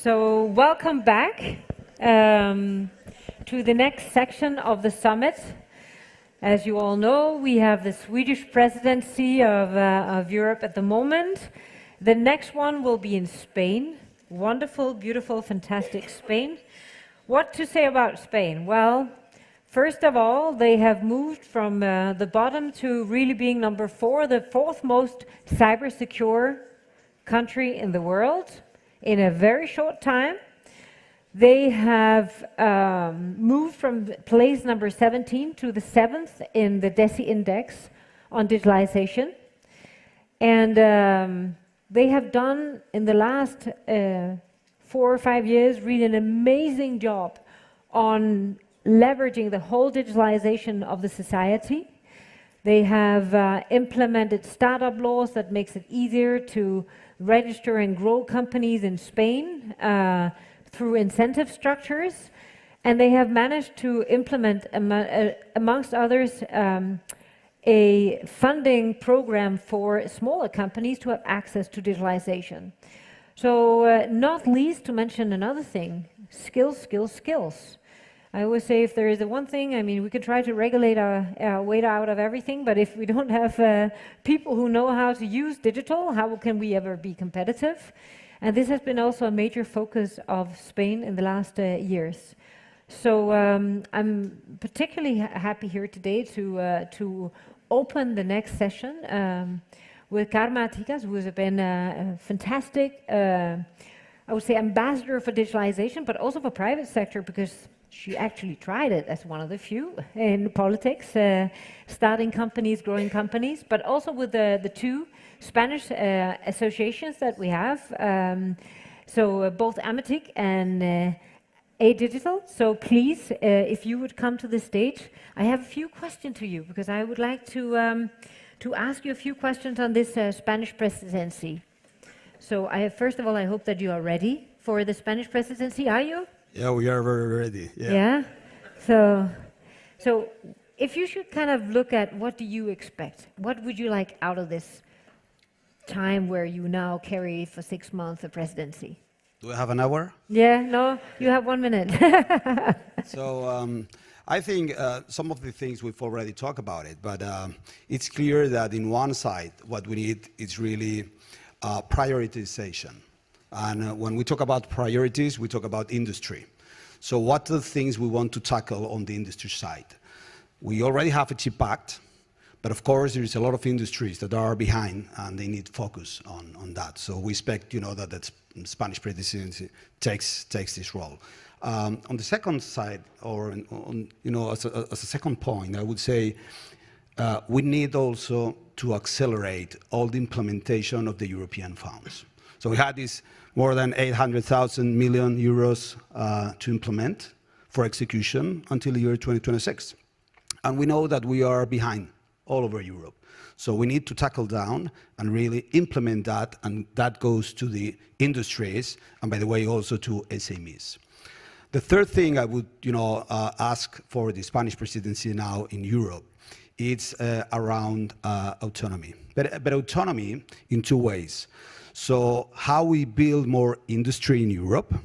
So welcome back to the next section of the summit. As you all know, we have the Swedish presidency of Europe at the moment. The next one will be in Spain. Wonderful, beautiful, fantastic Spain. What to say about Spain? Well, first of all, they have moved from the bottom to really being number 4, the 4th most cyber secure country in the world in a very short time. They have moved from place number 17 to the 7th in the DESI index on digitalization. And they have done, in the last 4 or 5 years, really an amazing job on leveraging the whole digitalization of the society. They have implemented startup laws that makes it easier to register and grow companies in Spain through incentive structures, and they have managed to implement, amongst others, a funding program for smaller companies to have access to digitalization. So not least to mention another thing, skills, skills, skills. I always say if there is the one thing, I mean, we could try to regulate our way out of everything, but if we don't have people who know how to use digital, how can we ever be competitive? And this has been also a major focus of Spain in the last years. So I'm particularly happy here today to open the next session with Carme Artigas, who has been a fantastic, I would say, ambassador for digitalization, but also for private sector, because she actually tried it as one of the few in politics, starting companies, growing companies, but also with the 2 Spanish associations that we have. So both Amatic and A-Digital. So please, if you would come to the stage, I have a few questions to you, because I would like to ask you a few questions on this Spanish presidency. So first of all, I hope that you are ready for the Spanish presidency. Are you? Yeah, we are very ready. Yeah. So if you should kind of look at what do you expect, what would you like out of this time where you now carry for 6 months the presidency? Do we have an hour? Yeah, no, you have 1 minute. So I think some of the things we've already talked about it, but it's clear that in one side, what we need is really prioritization. And when we talk about priorities, we talk about industry. So what are the things we want to tackle on the industry side? We already have a CHIP Act, but of course there is a lot of industries that are behind and they need focus on that. So we expect, that the Spanish presidency takes this role. On the second side, or as a second point, I would say we need also to accelerate all the implementation of the European funds. So we had this more than 800,000 million euros to implement for execution until the year 2026. And we know that we are behind all over Europe. So we need to tackle down and really implement that, and that goes to the industries, and by the way, also to SMEs. The third thing I would ask for the Spanish presidency now in Europe, it's around autonomy. But autonomy in 2 ways. So how we build more industry in Europe,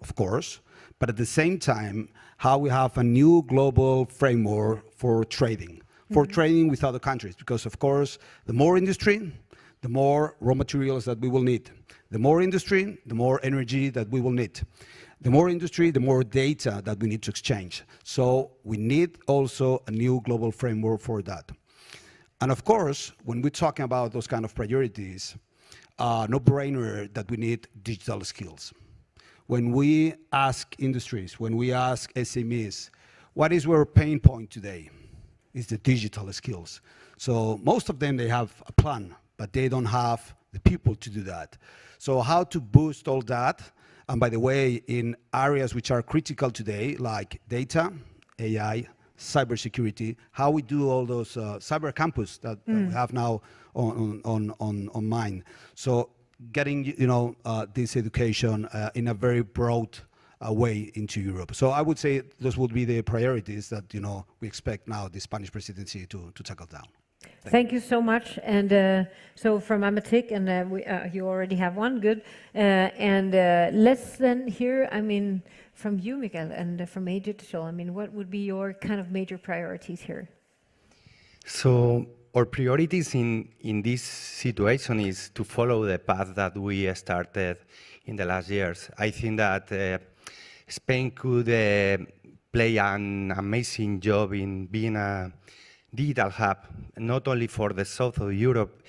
of course, but at the same time, how we have a new global framework for trading, trading with other countries. Because of course, the more industry, the more raw materials that we will need. The more industry, the more energy that we will need. The more industry, the more data that we need to exchange. So we need also a new global framework for that. And of course, when we're talking about those kind of priorities, no-brainer that we need digital skills. When we ask industries, when we ask SMEs, what is our pain point today? It's the digital skills. So most of them, they have a plan, but they don't have the people to do that. So how to boost all that? And by the way, in areas which are critical today, like data, AI, cybersecurity, how we do all those cyber campus that we have now on mind. So getting this education in a very broad way into Europe. So I would say those would be the priorities that we expect now the Spanish presidency to tackle down. Thank you so much. And so from Amatik, and you already have one, good. Let's then hear, from you, Miguel, and from A Digital. What would be your kind of major priorities here? So our priorities in this situation is to follow the path that we started in the last years. I think that Spain could play an amazing job in being a digital hub, not only for the south of Europe,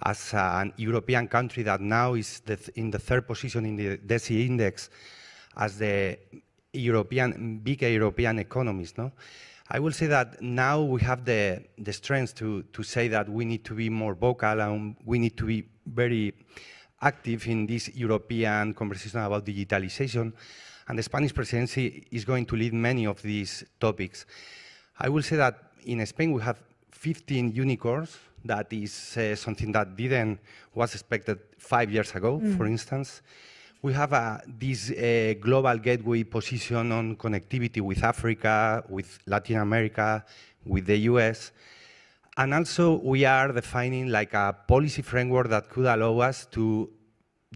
as an European country that now is in the third position in the DESI index as the big European economies. No? I will say that now we have the strength to say that we need to be more vocal and we need to be very active in this European conversation about digitalization. And the Spanish presidency is going to lead many of these topics. I will say that in Spain we have 15 unicorns. That is something that was expected 5 years ago, for instance. We have this global gateway position on connectivity with Africa, with Latin America, with the US. And also we are defining like a policy framework that could allow us to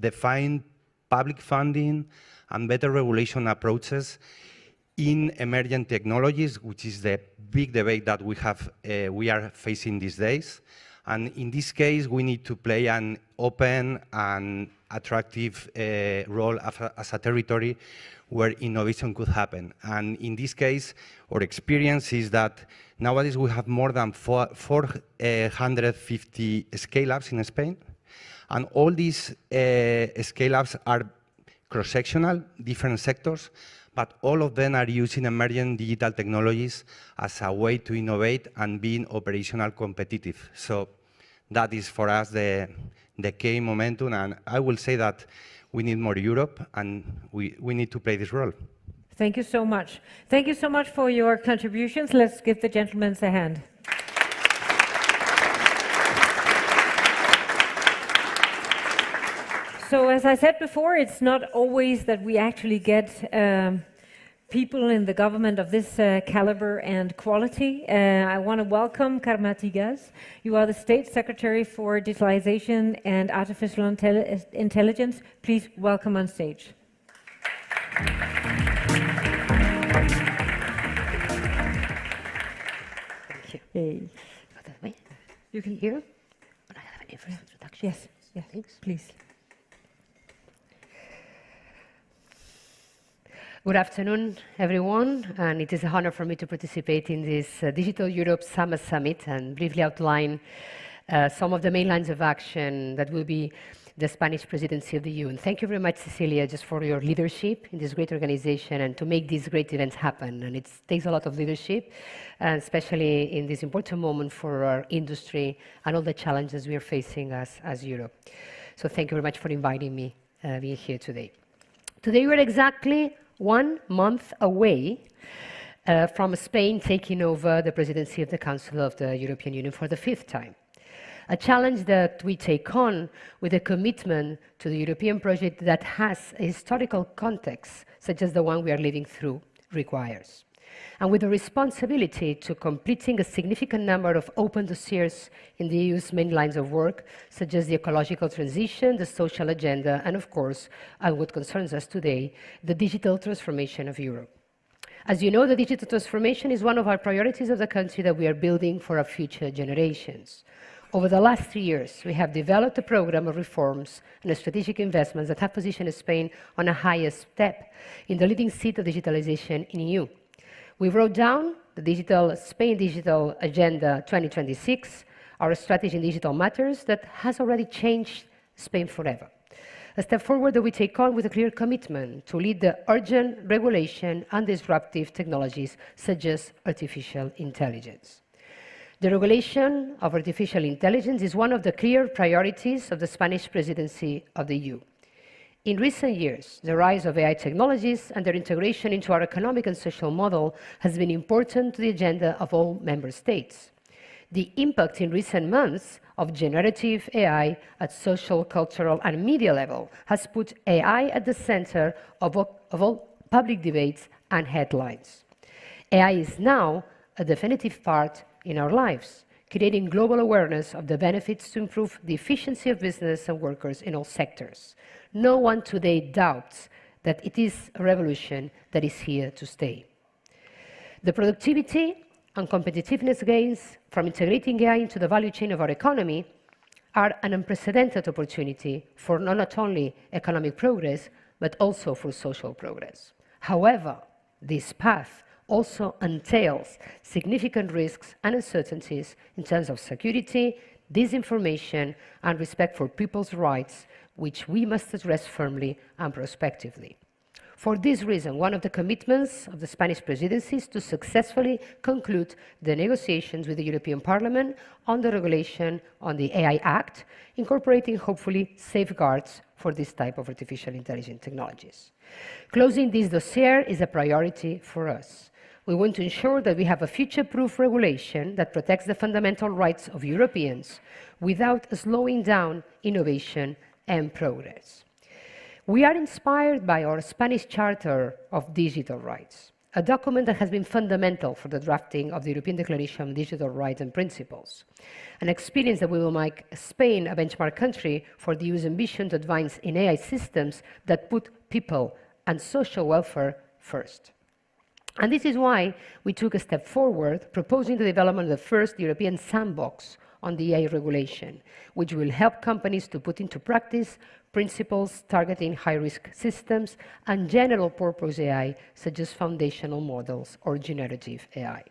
define public funding and better regulation approaches in emerging technologies, which is the big debate that we are facing these days. And in this case, we need to play an open and attractive role as a territory where innovation could happen. And in this case, our experience is that nowadays we have more than 450 scale-ups in Spain. And all these scale-ups are cross-sectional, different sectors, but all of them are using emerging digital technologies as a way to innovate and being operational competitive. So that is for us the key momentum, and I will say that we need more Europe and we need to play this role. Thank you so much. Thank you so much for your contributions. Let's give the gentlemen a hand. So as I said before, it's not always that we actually get people in the government of this caliber and quality. I want to welcome Carme Artigas. You are the State Secretary for Digitalization and Artificial Intelligence. Please welcome on stage. Thank you. You can hear? I have an introduction. Yes, yes, thanks. Please. Good afternoon, everyone, and it is an honor for me to participate in this Digital Europe Summer Summit and briefly outline some of the main lines of action that will be the Spanish presidency of the EU. And thank you very much, Cecilia, just for your leadership in this great organization and to make these great events happen. And it takes a lot of leadership, especially in this important moment for our industry and all the challenges we are facing as Europe. So thank you very much for inviting me being here today. Today we're exactly 1 month away from Spain taking over the presidency of the Council of the European Union for the 5th time. A challenge that we take on with a commitment to the European project that has a historical context, such as the one we are living through, requires. And with a responsibility to completing a significant number of open dossiers in the EU's main lines of work, such as the ecological transition, the social agenda, and of course, and what concerns us today, the digital transformation of Europe. As you know, the digital transformation is one of our priorities of the country that we are building for our future generations. Over the last 3 years, we have developed a program of reforms and strategic investments that have positioned Spain on a higher step in the leading seat of digitalization in EU. We wrote down the Spain Digital Agenda 2026, our strategy in digital matters that has already changed Spain forever. A step forward that we take on with a clear commitment to lead the urgent regulation and disruptive technologies such as artificial intelligence. The regulation of artificial intelligence is one of the clear priorities of the Spanish presidency of the EU. In recent years, the rise of AI technologies and their integration into our economic and social model has been important to the agenda of all member states. The impact in recent months of generative AI at social, cultural, and media level has put AI at the center of all public debates and headlines. AI is now a definitive part in our lives, creating global awareness of the benefits to improve the efficiency of business and workers in all sectors. No one today doubts that it is a revolution that is here to stay. The productivity and competitiveness gains from integrating AI into the value chain of our economy are an unprecedented opportunity for not only economic progress, but also for social progress. However, this path also entails significant risks and uncertainties in terms of security, disinformation, and respect for people's rights, which we must address firmly and prospectively. For this reason, one of the commitments of the Spanish presidency is to successfully conclude the negotiations with the European Parliament on the regulation on the AI Act, incorporating, hopefully, safeguards for this type of artificial intelligence technologies. Closing this dossier is a priority for us. We want to ensure that we have a future-proof regulation that protects the fundamental rights of Europeans without slowing down innovation and progress. We are inspired by our Spanish Charter of Digital Rights, a document that has been fundamental for the drafting of the European Declaration on Digital Rights and Principles, an experience that will make Spain a benchmark country for the EU's ambition to advance in AI systems that put people and social welfare first. And this is why we took a step forward, proposing the development of the first European sandbox on the AI regulation, which will help companies to put into practice principles targeting high-risk systems and general-purpose AI, such as foundational models or generative AI.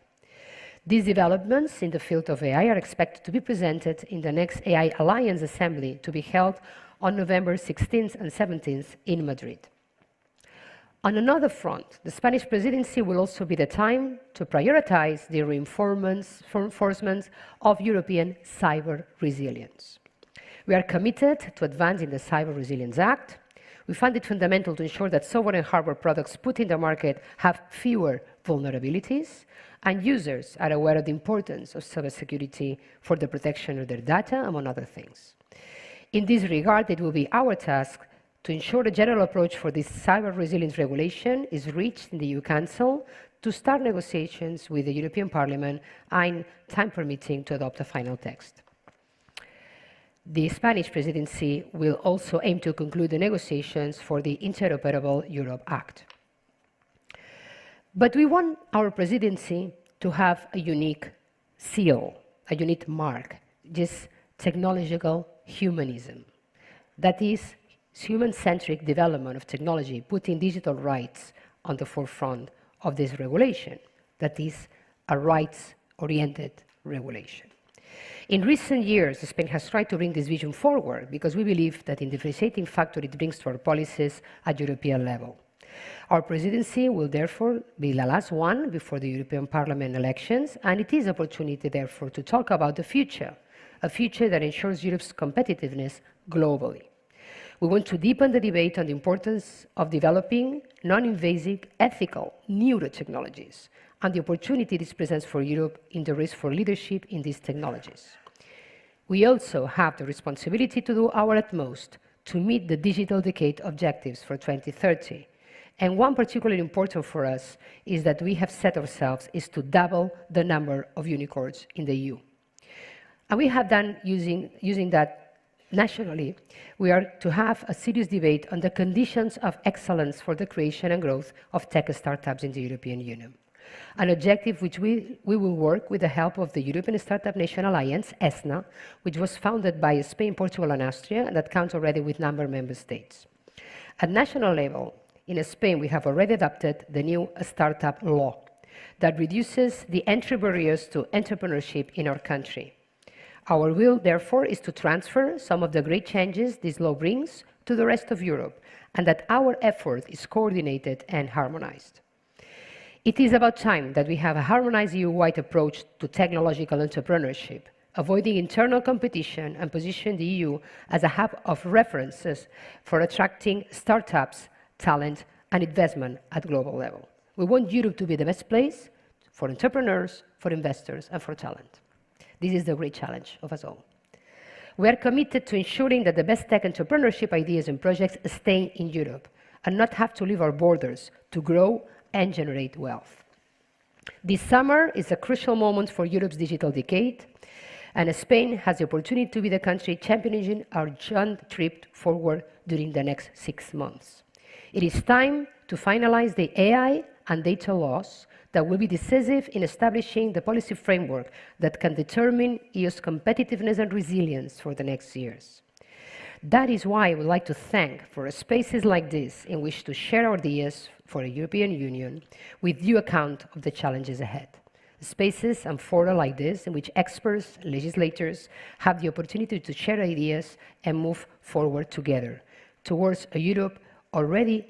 These developments in the field of AI are expected to be presented in the next AI Alliance Assembly to be held on November 16th and 17th in Madrid. On another front, the Spanish presidency will also be the time to prioritize the reinforcement of European cyber resilience. We are committed to advancing the Cyber Resilience Act. We find it fundamental to ensure that software and hardware products put in the market have fewer vulnerabilities, and users are aware of the importance of cybersecurity for the protection of their data, among other things. In this regard, it will be our task to ensure a general approach for this cyber resilience regulation is reached in the EU Council to start negotiations with the European Parliament and, time permitting, to adopt a final text. The Spanish presidency will also aim to conclude the negotiations for the Interoperable Europe Act. But we want our presidency to have a unique seal, a unique mark, just technological humanism. That is, human-centric development of technology, putting digital rights on the forefront of this regulation. That is, a rights-oriented regulation. In recent years, Spain has tried to bring this vision forward because we believe that in the differentiating factor it brings to our policies at European level. Our presidency will therefore be the last one before the European Parliament elections, and it is an opportunity, therefore, to talk about the future, a future that ensures Europe's competitiveness globally. We want to deepen the debate on the importance of developing non-invasive, ethical neurotechnologies and the opportunity this presents for Europe in the race for leadership in these technologies. We also have the responsibility to do our utmost to meet the digital decade objectives for 2030. And one particularly important for us is that we have set ourselves is to double the number of unicorns in the EU. And we have done using that nationally, we are to have a serious debate on the conditions of excellence for the creation and growth of tech startups in the European Union, an objective which we will work with the help of the European Startup Nation Alliance, ESNA, which was founded by Spain, Portugal, and Austria, and that counts already with a number of member states. At national level, in Spain, we have already adopted the new startup law that reduces the entry barriers to entrepreneurship in our country. Our will, therefore, is to transfer some of the great changes this law brings to the rest of Europe, and that our effort is coordinated and harmonized. It is about time that we have a harmonized EU-wide approach to technological entrepreneurship, avoiding internal competition and position the EU as a hub of references for attracting startups, talent, and investment at global level. We want Europe to be the best place for entrepreneurs, for investors, and for talent. This is the great challenge of us all. We are committed to ensuring that the best tech entrepreneurship ideas and projects stay in Europe and not have to leave our borders to grow and generate wealth. This summer is a crucial moment for Europe's digital decade. And Spain has the opportunity to be the country championing our joint trip forward during the next 6 months. It is time to finalize the AI and data laws that will be decisive in establishing the policy framework that can determine EU's competitiveness and resilience for the next years. That is why I would like to thank for spaces like this in which to share our ideas for the European Union with due account of the challenges ahead. Spaces and fora like this in which experts, legislators have the opportunity to share ideas and move forward together towards a Europe already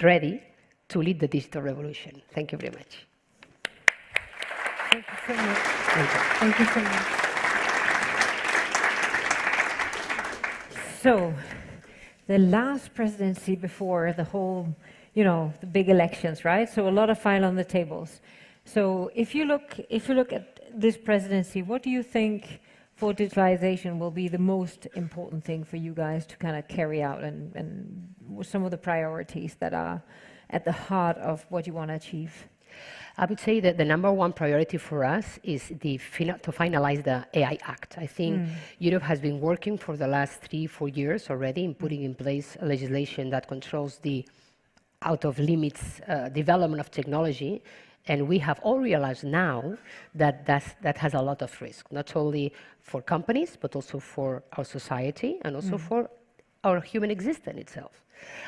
ready to lead the digital revolution. Thank you very much. Thank you so much. Thank you so much. So, the last presidency before the whole, the big elections, right? So a lot of file on the tables. So if you look at this presidency, what do you think for digitalization will be the most important thing for you guys to kind of carry out, and some of the priorities that are at the heart of what you want to achieve? I would say that the number one priority for us is to finalize the AI Act. I think Europe has been working for the last 3-4 years already in putting in place a legislation that controls the out-of-limits development of technology. And we have all realized now that that has a lot of risk, not only for companies, but also for our society and also for our human existence itself.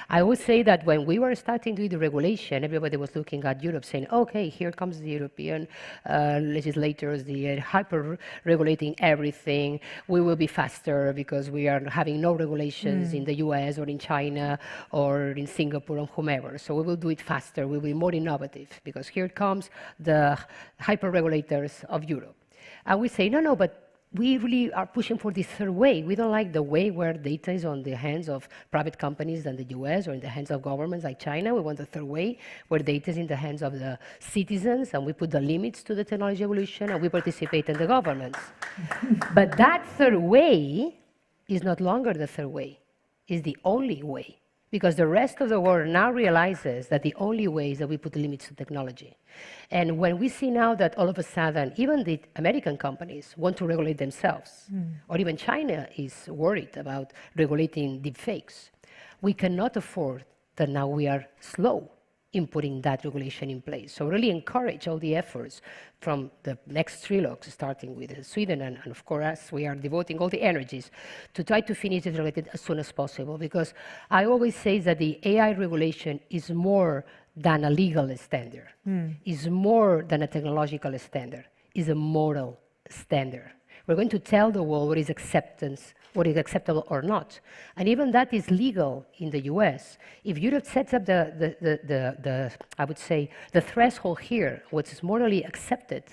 I would say that when we were starting to do the regulation, everybody was looking at Europe saying, okay, here comes the European legislators, the hyper-regulating everything. We will be faster because we are having no regulations in the US or in China or in Singapore or whomever. So we will do it faster, we will be more innovative because here comes the hyper-regulators of Europe. And we say, no, but we really are pushing for this third way. We don't like the way where data is on the hands of private companies in the US or in the hands of governments like China. We want the third way where data is in the hands of the citizens and we put the limits to the technology evolution and we participate in the governments. But that third way is not longer the third way. It's the only way. Because the rest of the world now realizes that the only way is that we put limits to technology. And when we see now that all of a sudden, even the American companies want to regulate themselves, or even China is worried about regulating deepfakes, we cannot afford that now we are slow in putting that regulation in place. So really encourage all the efforts from the next trilogue, starting with Sweden, and of course we are devoting all the energies to try to finish it regulated as soon as possible, because I always say that the AI regulation is more than a legal standard, is more than a technological standard, is a moral standard. We're going to tell the world what is acceptable or not. And even that is legal in the US. If Europe sets up I would say, the threshold here, what is morally accepted,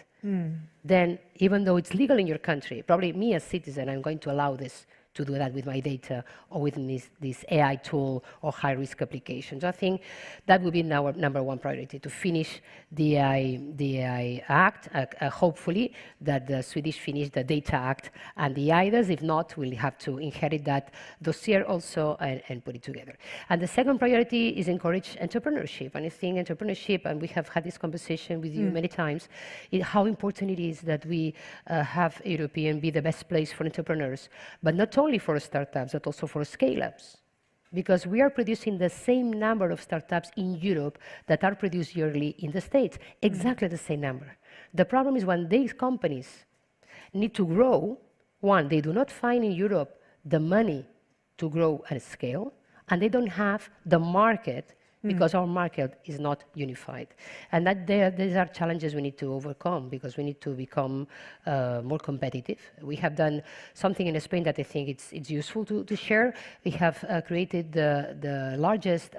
then even though it's legal in your country, probably me as citizen, I'm going to allow this to do that with my data or with this AI tool or high-risk applications. I think that would be our number one priority, to finish the AI Act. Hopefully that the Swedish finish the Data Act and the IDAS. If not, we'll have to inherit that dossier also and put it together. And the second priority is encourage entrepreneurship. And I think entrepreneurship, and we have had this conversation with you many times, how important it is that we have European be the best place for entrepreneurs, but not only for startups, but also for scale-ups. Because we are producing the same number of startups in Europe that are produced yearly in the States, exactly the same number. The problem is when these companies need to grow, one, they do not find in Europe the money to grow at scale, and they don't have the market because our market is not unified. And these are challenges we need to overcome, because we need to become more competitive. We have done something in Spain that I think it's useful to share. We have created the largest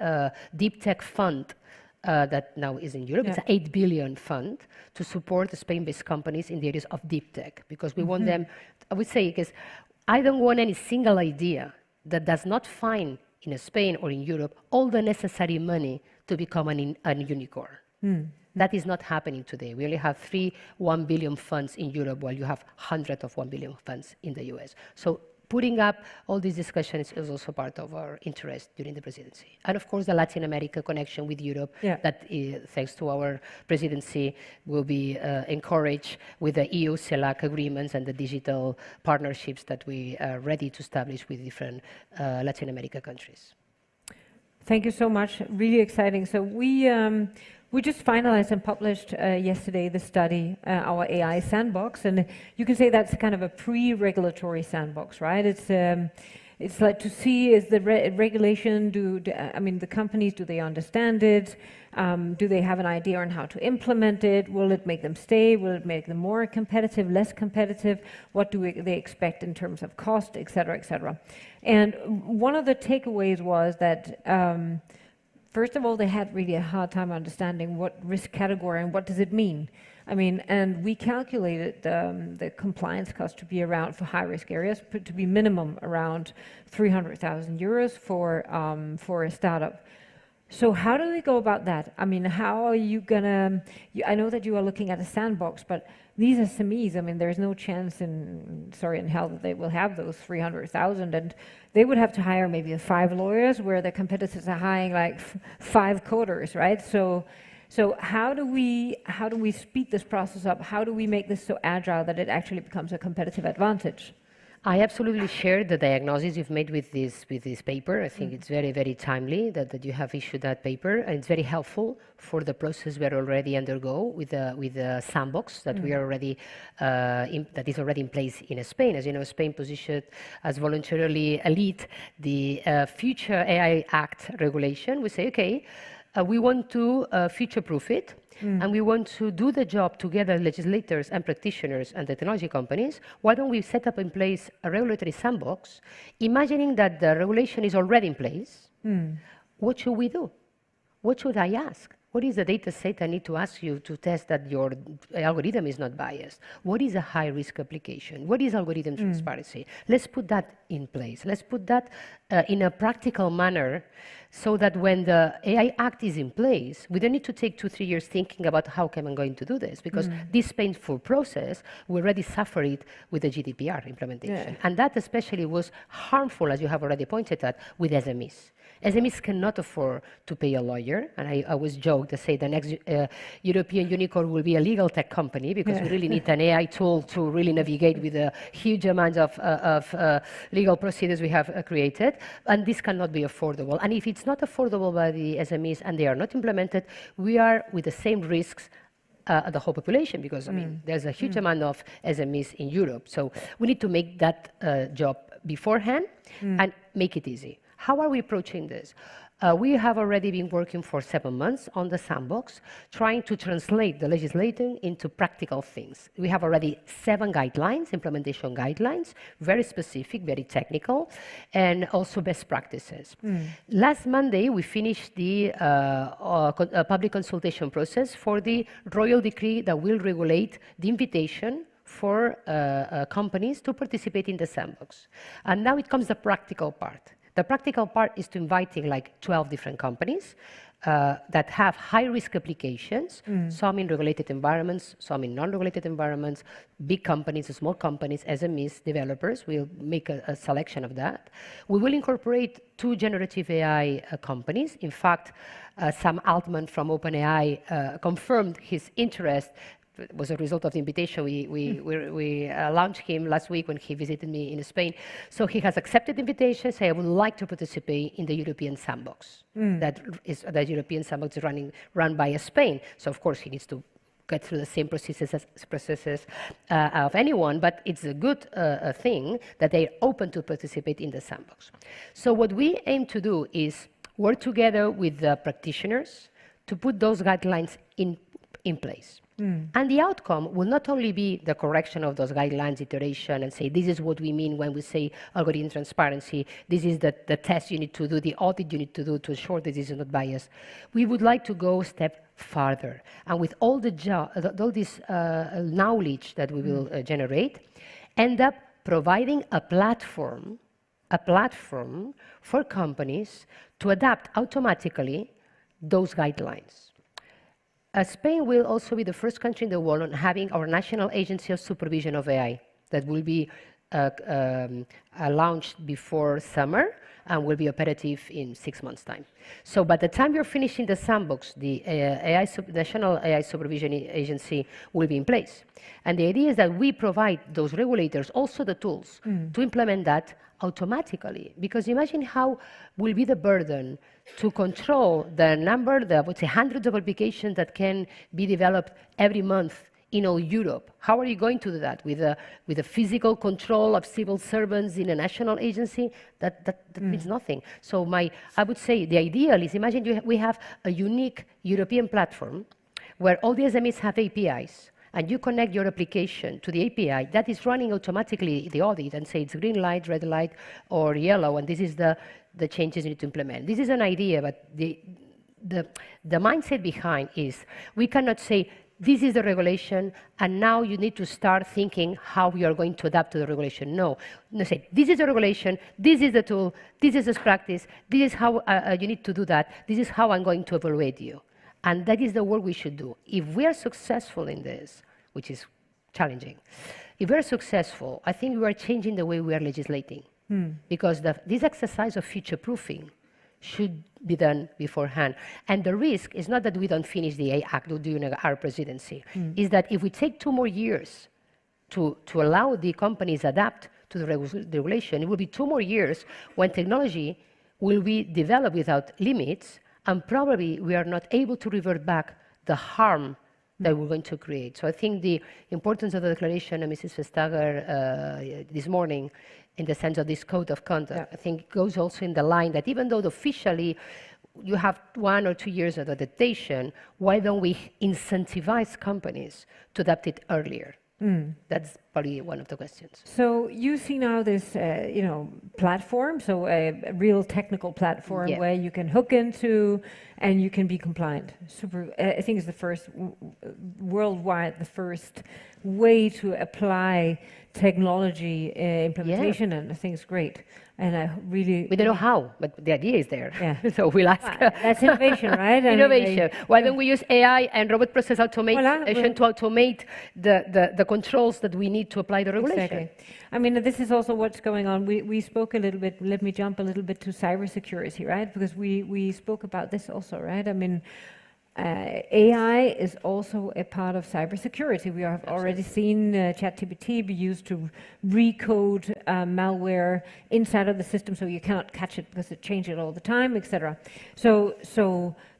deep tech fund that now is in Europe. It's an 8 billion fund to support the Spain-based companies in the areas of deep tech, because we want them, I would say, because I don't want any single idea that does not find in Spain or in Europe all the necessary money to become a unicorn. That is not happening today. We only have 3 1 billion funds in Europe, while you have hundreds of 1 billion funds in the US. So putting up all these discussions is also part of our interest during the presidency. And of course, the Latin America connection with Europe, that thanks to our presidency, will be encouraged with the EU CELAC agreements and the digital partnerships that we are ready to establish with different Latin America countries. Thank you so much. Really exciting. So we just finalized and published yesterday the study, our AI sandbox, and you can say that's kind of a pre-regulatory sandbox, right? It's like to see is the regulation, I mean, the companies, do they understand it? Do they have an idea on how to implement it? Will it make them stay? Will it make them more competitive, less competitive? What do they expect in terms of cost, et cetera, et cetera? And one of the takeaways was that first of all, they had really a hard time understanding what risk category and what does it mean. I mean, and we calculated the compliance cost to be around, for high-risk areas, to be minimum around 300,000 euros for a startup. So how do we go about that? I mean, how are you gonna, I know that you are looking at a sandbox, but these SMEs, I mean, there's no chance in hell that they will have those 300,000, and they would have to hire maybe 5 lawyers where their competitors are hiring like 5 coders, right? So how do we speed this process up? How do we make this so agile that it actually becomes a competitive advantage? I absolutely share the diagnosis you've made with this paper. I think it's very, very timely that you have issued that paper, and it's very helpful for the process we are already undergo with the sandbox that we are already that is already in place in Spain. As you know, Spain positioned as voluntarily elite the future AI Act regulation. We say, okay, we want to future-proof it. And we want to do the job together, legislators and practitioners and the technology companies. Why don't we set up in place a regulatory sandbox, imagining that the regulation is already in place? What should we do? What should I ask? What is the data set I need to ask you to test that your algorithm is not biased? What is a high-risk application? What is algorithm transparency? Let's put that in place. Let's put that in a practical manner so that when the AI Act is in place, we don't need to take 2-3 years thinking about how am I going to do this, because this painful process, we already suffered it with the GDPR implementation. And that especially was harmful, as you have already pointed at, with SMEs. SMEs cannot afford to pay a lawyer, and I always joke to say the next European unicorn will be a legal tech company, because we really need an AI tool to really navigate with a huge amount of legal procedures we have created, and this cannot be affordable. And if it's not affordable by the SMEs and they are not implemented, we are with the same risks the whole population, because I mean, there's a huge amount of SMEs in Europe. So we need to make that job beforehand and make it easy. How are we approaching this? We have already been working for 7 months on the sandbox, trying to translate the legislation into practical things. We have already 7 guidelines, implementation guidelines, very specific, very technical, and also best practices. Last Monday, we finished the public consultation process for the royal decree that will regulate the invitation for companies to participate in the sandbox. And now it comes the practical part. The practical part is to inviting like 12 different companies that have high-risk applications, some in regulated environments, some in non-regulated environments, big companies, small companies, SMEs, developers. We'll make a selection of that. We will incorporate 2 generative AI companies. In fact, Sam Altman from OpenAI confirmed his interest. It was a result of the invitation. We launched him last week when he visited me in Spain. So he has accepted the invitation, say, I would like to participate in the European sandbox. The European sandbox is run by Spain. So of course he needs to get through the same processes of anyone, but it's a good thing that they're open to participate in the sandbox. So what we aim to do is work together with the practitioners to put those guidelines in place. And the outcome will not only be the correction of those guidelines, iteration, and say, this is what we mean when we say algorithm transparency, this is the test you need to do, the audit you need to do to ensure that this is not biased. We would like to go a step farther. And with all this knowledge that we will generate, end up providing a platform for companies to adapt automatically those guidelines. Spain will also be the first country in the world on having our National Agency of Supervision of AI that will be launched before summer and will be operative in 6 months' time. So by the time you're finishing the sandbox, the National AI Supervision Agency will be in place. And the idea is that we provide those regulators also the tools to implement that automatically. Because imagine how will be the burden to control the number, I would say hundreds of applications that can be developed every month in all Europe. How are you going to do that? With a physical control of civil servants in a national agency? That means nothing. So I would say the ideal is, imagine we have a unique European platform where all the SMEs have APIs, and you connect your application to the API, that is running automatically the audit and say it's green light, red light, or yellow, and this is the changes you need to implement. This is an idea, but the mindset behind is we cannot say, this is the regulation, and now you need to start thinking how we are going to adapt to the regulation. No, say, this is the regulation, this is the tool, this is the practice, this is how you need to do that, this is how I'm going to evaluate you. And that is the work we should do. If we are successful in this, which is challenging, if we are successful, I think we are changing the way we are legislating. Because this exercise of future-proofing should be done beforehand. And the risk is not that we don't finish the AI Act during our presidency, is that if we take 2 more years to allow the companies adapt to the regulation, it will be 2 more years when technology will be developed without limits, and probably we are not able to revert back the harm that we're going to create. So I think the importance of the declaration of Mrs. Vestager this morning, in the sense of this code of conduct, I think goes also in the line that even though officially you have 1 or 2 years of adaptation, why don't we incentivize companies to adapt it earlier? That's probably one of the questions. So you see now this, platform, so a real technical platform where you can hook into and you can be compliant. Super. I think it's the first worldwide, the first way to apply technology implementation, and I think it's great. And I really... We don't know how, but the idea is there. Yeah. So we'll ask. That's innovation, right? Innovation. Why don't we use AI and robot process automation to automate the controls that we need to apply the regulation? Exactly. I mean, this is also what's going on. We spoke a little bit, let me jump a little bit to cybersecurity, right? Because we spoke about this also, right? I mean, AI is also a part of cybersecurity. We have already seen ChatGPT be used to recode malware inside of the system, so you cannot catch it because it changes it all the time, etc. So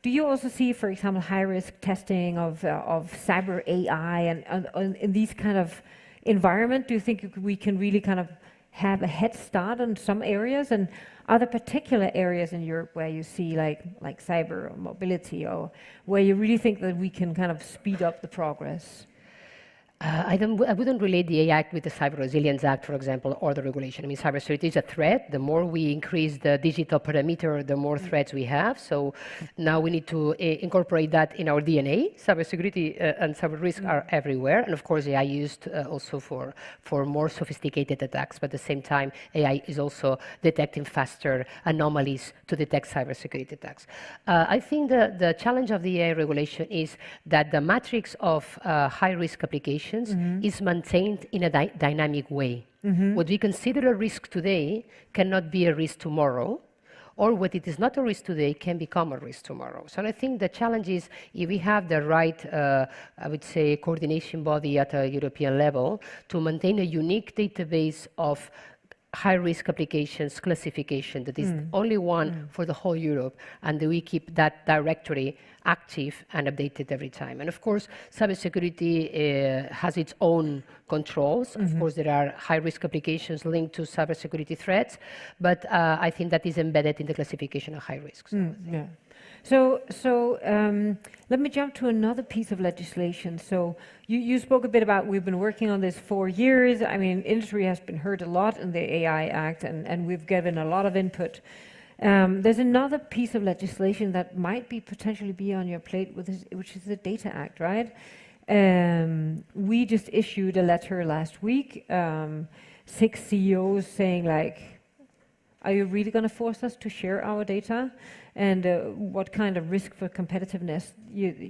do you also see, for example, high-risk testing of cyber AI and in these kind of environment? Do you think we can really kind of have a head start on some areas, and are there particular areas in Europe where you see like cyber or mobility, or where you really think that we can kind of speed up the progress? I wouldn't relate the AI Act with the Cyber Resilience Act, for example, or the regulation. I mean, cybersecurity is a threat. The more we increase the digital parameter, the more threats we have. So now we need to incorporate that in our DNA. Cybersecurity and cyber risk are everywhere. And of course, AI used also for more sophisticated attacks. But at the same time, AI is also detecting faster anomalies to detect cybersecurity attacks. I think the challenge of the AI regulation is that the matrix of high-risk applications is maintained in a dynamic way. What we consider a risk today cannot be a risk tomorrow, or what it is not a risk today can become a risk tomorrow. So I think the challenge is, if we have the right, I would say, coordination body at a European level to maintain a unique database of high-risk applications classification that is only one for the whole Europe, and we keep that directory active and updated every time. And of course, cybersecurity has its own controls. Of course, there are high-risk applications linked to cybersecurity threats, but I think that is embedded in the classification of high risks. So let me jump to another piece of legislation. So you spoke a bit about, we've been working on this 4 years. I mean, industry has been heard a lot in the AI Act, and we've given a lot of input. There's another piece of legislation that might be potentially be on your plate, which is the Data Act, right? We just issued a letter last week, 6 CEOs saying like, are you really going to force us to share our data? And what kind of risk for competitiveness?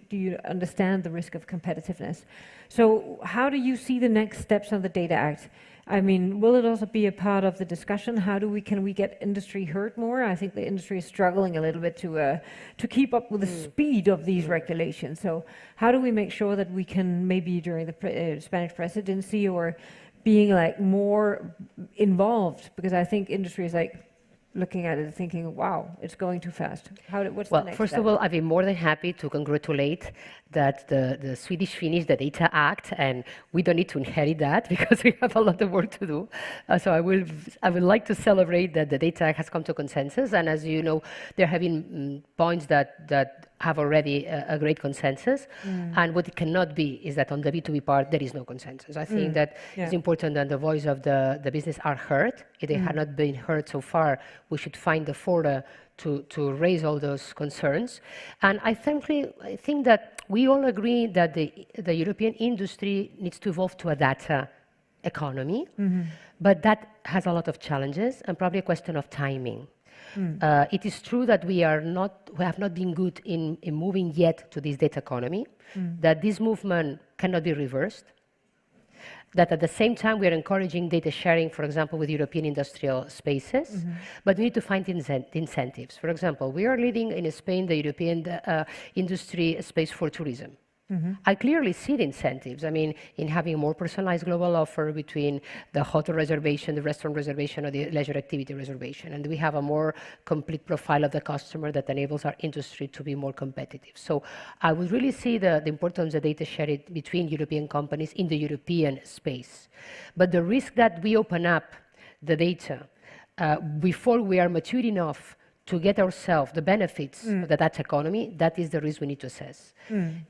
Do you understand the risk of competitiveness? So how do you see the next steps on the Data Act? I mean, will it also be a part of the discussion? Can we get industry heard more? I think the industry is struggling a little bit to keep up with the speed of these regulations. So how do we make sure that we can maybe during the Spanish presidency or being like more involved? Because I think industry is like looking at it and thinking, wow, it's going too fast. What's the next first step? of all, I'd be more than happy to congratulate that the Swedish finished the Data Act, and we don't need to inherit that because we have a lot of work to do. So I would like to celebrate that the Data Act has come to consensus, and as you know, there have been points that have already a great consensus, and what it cannot be is that on the B2B part there is no consensus. I think that it's important that the voice of the business are heard. If they have not been heard so far, we should find the fora to raise all those concerns. And I think that we all agree that the European industry needs to evolve to a data economy, but that has a lot of challenges and probably a question of timing. It is true that we have not been good in moving yet to this data economy, that this movement cannot be reversed, that at the same time we are encouraging data sharing, for example, with European industrial spaces, but we need to find incentives. For example, we are leading in Spain the European industry space for tourism. I clearly see the incentives. I mean, in having a more personalized global offer between the hotel reservation, the restaurant reservation, or the leisure activity reservation. And we have a more complete profile of the customer that enables our industry to be more competitive. So I would really see the importance of data sharing between European companies in the European space. But the risk that we open up the data before we are mature enough to get ourselves the benefits of the data economy, that is the risk we need to assess.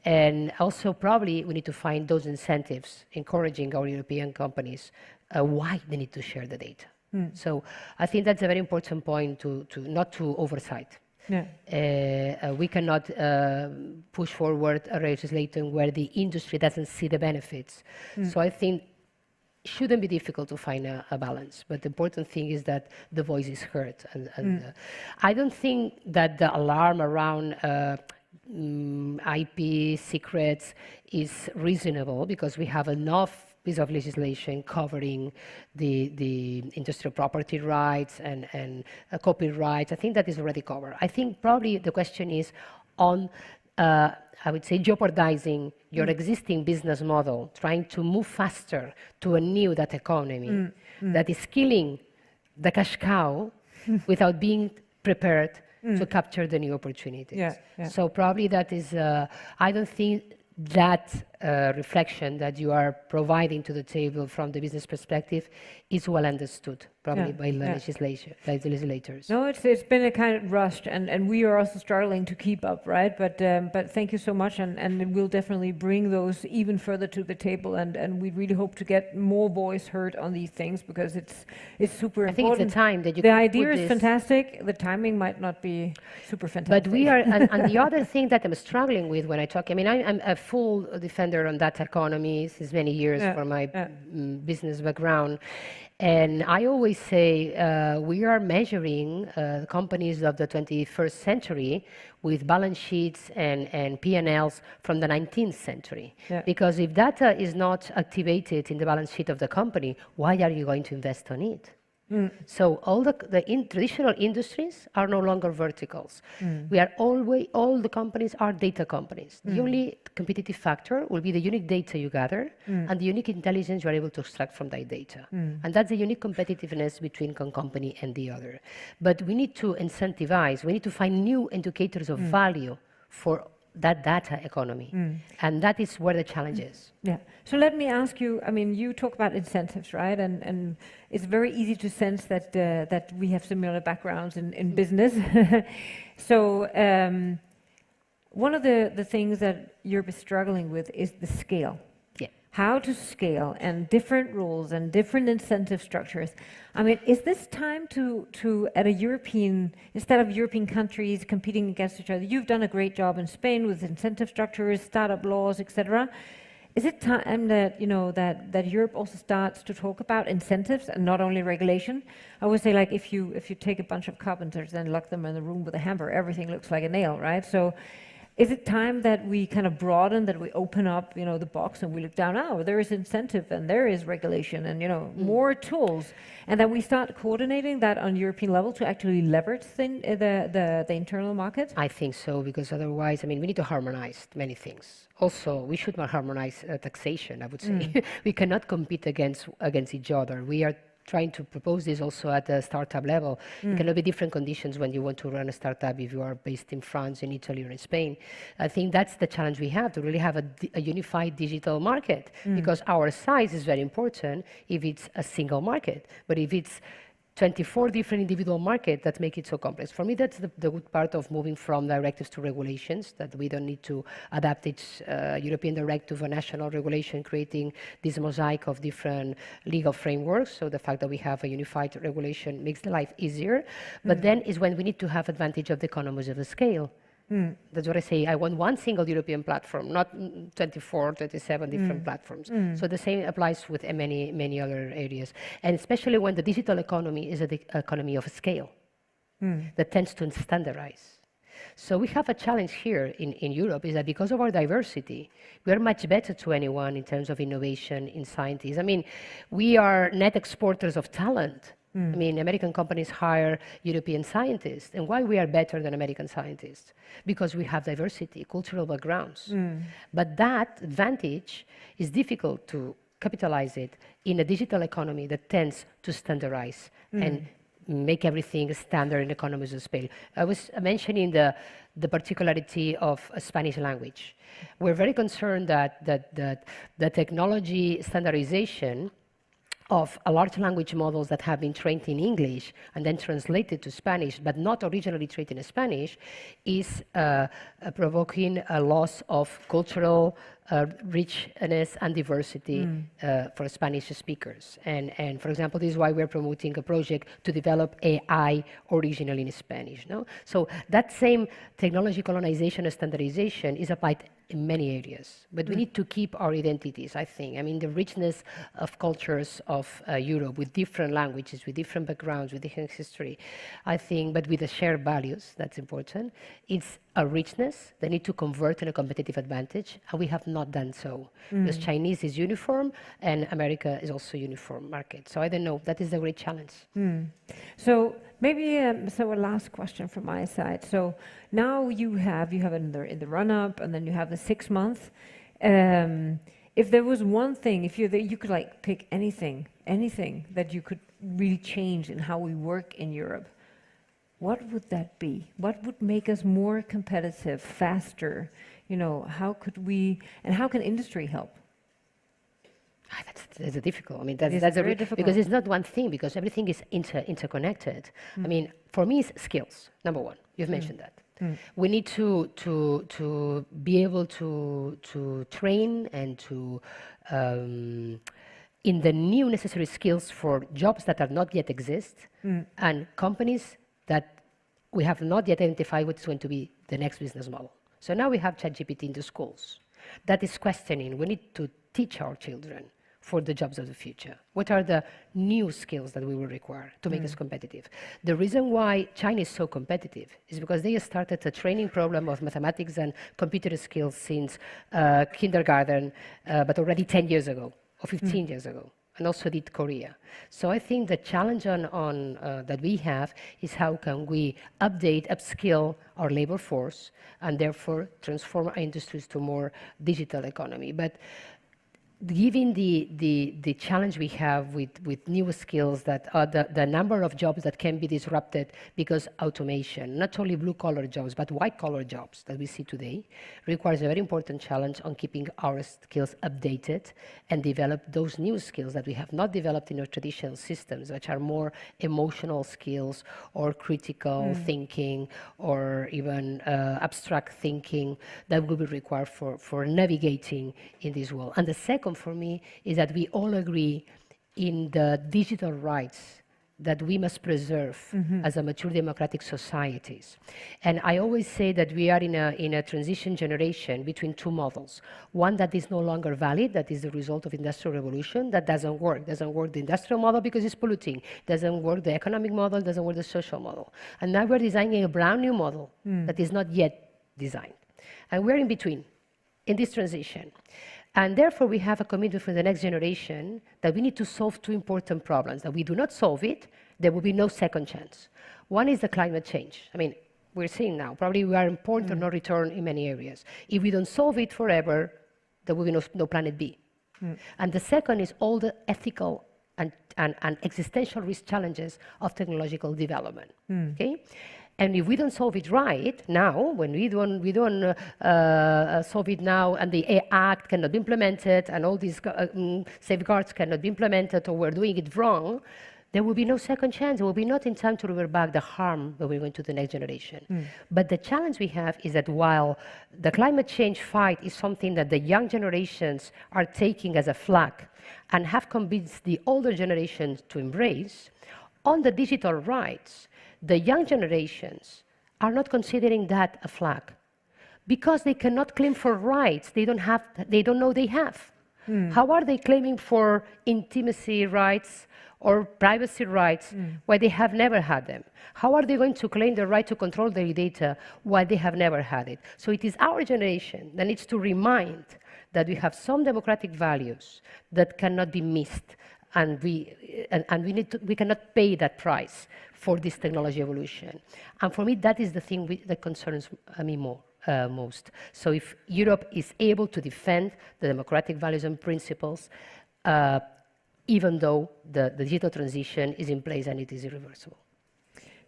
And also probably we need to find those incentives, encouraging our European companies why they need to share the data. So I think that's a very important point to not to oversight. We cannot push forward a legislation where the industry doesn't see the benefits. So I think it shouldn't be difficult to find a balance, but the important thing is that the voice is heard. And I don't think that the alarm around IP secrets is reasonable because we have enough piece of legislation covering the industrial property rights and copyright. I think that is already covered. I think probably the question is on I would say jeopardizing your existing business model, trying to move faster to a new data economy that is killing the cash cow without being prepared to capture the new opportunities. So probably that is, I don't think that reflection that you are providing to the table from the business perspective is well understood, probably by the legislators. No, it's been a kind of rushed, and we are also struggling to keep up, right? But thank you so much, and we'll definitely bring those even further to the table, and we really hope to get more voice heard on these things because it's super important. I think it's the time that you the idea is fantastic. The timing might not be super fantastic. But we are, and the other thing that I'm struggling with when I talk, I mean, I'm a full defender on data economy since many years from my business background. And I always say we are measuring companies of the 21st century with balance sheets and P&Ls from the 19th century. Because if data is not activated in the balance sheet of the company, why are you going to invest on it? So all the traditional industries are no longer verticals. We are all the companies are data companies. The only competitive factor will be the unique data you gather and the unique intelligence you are able to extract from that data. And that's the unique competitiveness between one company and the other. But we need to incentivize, we need to find new indicators of value for that data economy. And that is where the challenge is. So let me ask you, I mean, you talk about incentives, right? And it's very easy to sense that that we have similar backgrounds in business. So one of the things that Europe is struggling with is the scale. How to scale and different rules and different incentive structures. I mean, is this time to at a European, instead of European countries competing against each other, you've done a great job in Spain with incentive structures, startup laws, etc. Is it time that, you know, that Europe also starts to talk about incentives and not only regulation? I would say, like, if you take a bunch of carpenters and lock them in a room with a hammer, everything looks like a nail, right? So Is it time that we kind of broaden, that we open up, the box and we look down, oh, there is incentive and there is regulation and, more tools, and then we start coordinating that on European level to actually leverage the internal market? I think so, because otherwise, we need to harmonize many things. Also, we should not harmonize taxation, I would say. We cannot compete against each other. We are trying to propose this also at the startup level. It cannot be different conditions when you want to run a startup if you are based in France, in Italy, or in Spain. I think that's the challenge we have, to really have a unified digital market, because our size is very important if it's a single market. But if it's 24 different individual markets, that make it so complex. For me, that's the good part of moving from directives to regulations, that we don't need to adapt each European directive to a national regulation, creating this mosaic of different legal frameworks. So the fact that we have a unified regulation makes the life easier. But then is when we need to have advantage of the economies of the scale. That's what I say. I want one single European platform, not 24, 27 different platforms. So the same applies with many, many other areas. And especially when the digital economy is an economy of scale that tends to standardize. So we have a challenge here in Europe, is that because of our diversity, we are much better to anyone in terms of innovation in scientists. We are net exporters of talent. American companies hire European scientists. And why we are better than American scientists? Because we have diversity, cultural backgrounds. But that advantage is difficult to capitalize it in a digital economy that tends to standardize and make everything standard in economies of scale. I was mentioning the particularity of Spanish language. We're very concerned that the technology standardization of a large language models that have been trained in English and then translated to Spanish, but not originally trained in Spanish, is provoking a loss of cultural richness and diversity for Spanish speakers. And for example, this is why we're promoting a project to develop AI originally in Spanish. No? So that same technology colonization and standardization is applied in many areas, but we need to keep our identities, I think. The richness of cultures of Europe, with different languages, with different backgrounds, with different history, I think, but with the shared values, that's important. It's a richness that need to convert in a competitive advantage, and we have not done so. Because Chinese is uniform, and America is also uniform market. So I don't know, that is a great challenge. So maybe, so a last question from my side. So now you have in the run-up, and then you have the 6 months. If there was one thing, if you could pick anything that you could really change in how we work in Europe, what would that be? What would make us more competitive, faster? How could we, and how can industry help? That's difficult. That's very difficult, because it's not one thing, because everything is interconnected. For me, it's skills. Number one, you've mentioned that. We need to be able to train and to in the new necessary skills for jobs that are not yet exist, and companies that we have not yet identified what's going to be the next business model. So now we have ChatGPT in the schools. That is questioning. We need to teach our children for the jobs of the future. What are the new skills that we will require to make us competitive? The reason why China is so competitive is because they started a training program of mathematics and computer skills since kindergarten, but already 10 years ago, or 15 years ago, and also did Korea. So I think the challenge that we have is how can we upskill our labor force, and therefore transform our industries to a more digital economy. But given the challenge we have with new skills, that are the number of jobs that can be disrupted because automation, not only blue-collar jobs, but white-collar jobs that we see today, requires a very important challenge on keeping our skills updated and develop those new skills that we have not developed in our traditional systems, which are more emotional skills or critical thinking or even abstract thinking that will be required for navigating in this world. And the second for me is that we all agree in the digital rights that we must preserve as a mature democratic societies. And I always say that we are in a transition generation between two models. One that is no longer valid, that is the result of industrial revolution, that doesn't work. Doesn't work the industrial model because it's polluting. Doesn't work the economic model, doesn't work the social model. And now we're designing a brand new model that is not yet designed. And we're in between, in this transition. And therefore, we have a commitment for the next generation that we need to solve two important problems. That we do not solve it, there will be no second chance. One is the climate change. I mean, we're seeing now, probably we are in point of no return in many areas. If we don't solve it forever, there will be no planet B. And the second is all the ethical and existential risk challenges of technological development. Okay? And if we don't solve it right now, when we don't solve it now, and the Act cannot be implemented, and all these safeguards cannot be implemented, or we're doing it wrong, there will be no second chance. There will be not in time to revert back the harm that we're going to the next generation. But the challenge we have is that while the climate change fight is something that the young generations are taking as a flag and have convinced the older generations to embrace, on the digital rights, the young generations are not considering that a flag because they cannot claim for rights they don't know they have. How are they claiming for intimacy rights or privacy rights while they have never had them? How are they going to claim the right to control their data while they have never had it? So it is our generation that needs to remind that we have some democratic values that cannot be missed, and we cannot pay that price for this technology evolution. And for me, that is the thing that concerns me most. So if Europe is able to defend the democratic values and principles, even though the digital transition is in place and it is irreversible.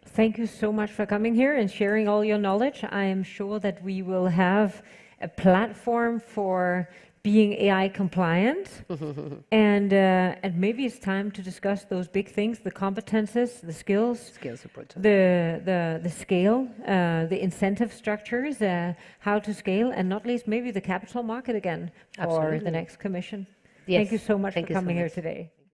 Thank you so much for coming here and sharing all your knowledge. I am sure that we will have a platform for being AI compliant, and maybe it's time to discuss those big things: the competences, the skills, the scale, the incentive structures, how to scale, and not least maybe the capital market again for the next commission. Yes. Thank you so much for coming here today.